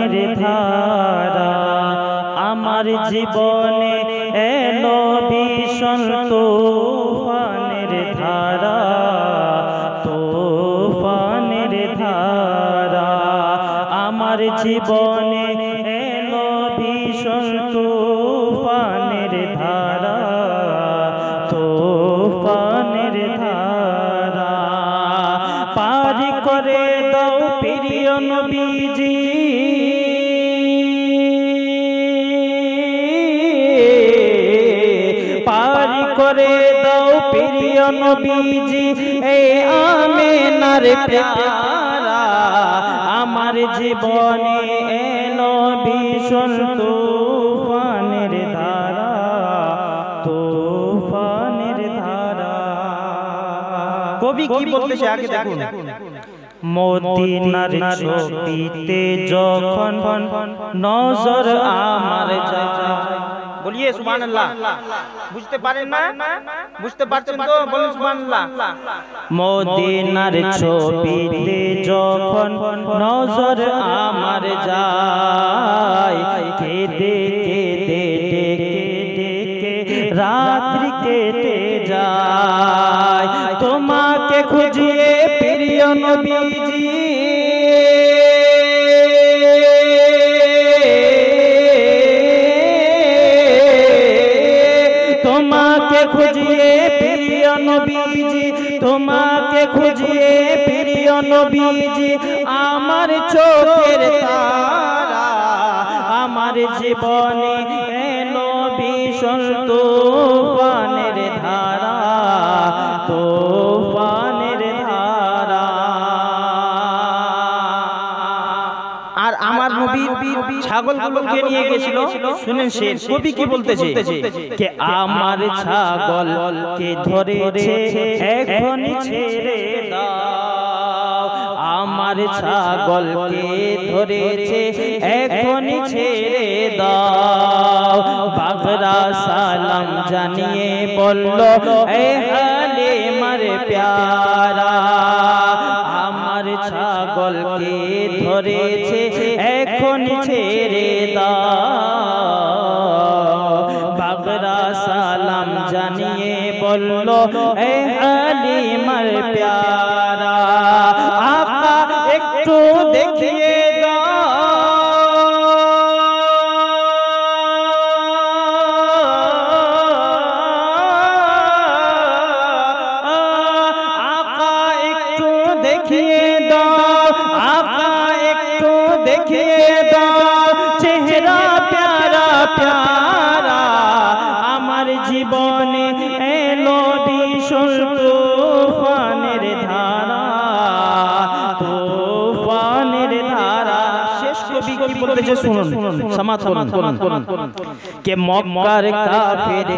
জীবনের ধারা আমার জীবনে এলো ভীষণ তুফানের ধারা তুফানের ধারা আমার জীবনে এলো ভীষণ তুফানের ধারা তুফানের ধারা পারি করে দাও প্রিয় নবীজি পারি করে দাও প্রিয় নবীজি এই আমিনার প্যারা আমার জীবনে এলো ভীষণ তুফানের ধারা তুফানের ধারা। কবি কি বলতেছে আগে দেখুন। মদিনার ছবিতে যখন নজর আমার যায়, বলিয়ে সুবহানাল্লাহ। বুঝতে পারেন না? বুঝতে পারছেন তো? বলুন সুবহানাল্লাহ। মদিনার ছবিতে যখন নজর আমার যায়, কেঁদে কেঁদে ডেকে ডেকে রাত্রি কেটে যায়, তোমাকে খুঁজিয়ে প্রিয় নবীজি তোমাকে খুঁজিয়ে প্রিয় নবীজি তোমাকে খুঁজিয়ে প্রিয় নবীজি আমার চোখের তারা আমার জীবনে এলো ভীষণ তুফানের ধারা তুফানের ধারা। আর আমার নবীর ছাগলগুলোকে নিয়ে গেছিল, শুনেন সে কবি কি বলতেছে। কে আমার ছাগল কে ধরেছে এখন ছেড়ে দাও, আমার ছাগল কে ধরেছে এখন ছেড়ে দাও, বাগরা সালাম জানিয়ে বলল এ হালিমার প্যারা আমার ছাগল কে ধরেছে এখন ছেড়ে দাও, বাগরা সালাম জানিয়ে বলল এ হালিমার প্যারা আকা একটু দেখিয়ে দেখিয়ে দাও আকা একটু দেখিয়ে দাও চেহারা প্যারা প্যারা আমার জীবনে এলো ভীষণ তুফানের ধারা তুফানের ধারা। শেষ কবি কি বলতেছে শুনুন, সমাজ করুন। কে মক্কার কাফের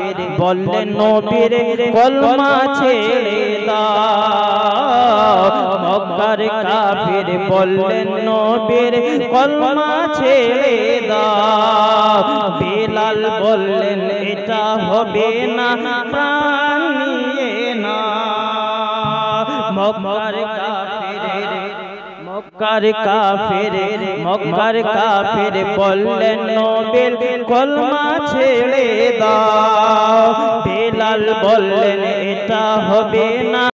বললেন নবীর কলমা ছেড়ে দাও, মক্কার কাফের বললেন নবীর কলমা ছেড়ে দাও, বেলাল বললেন এটা হবে না প্রাণ নিয়ে না, মক্কার কাফের বললেন নবীর কলমা ছেড়ে দাও, বেলাল বললেন এটা হবে না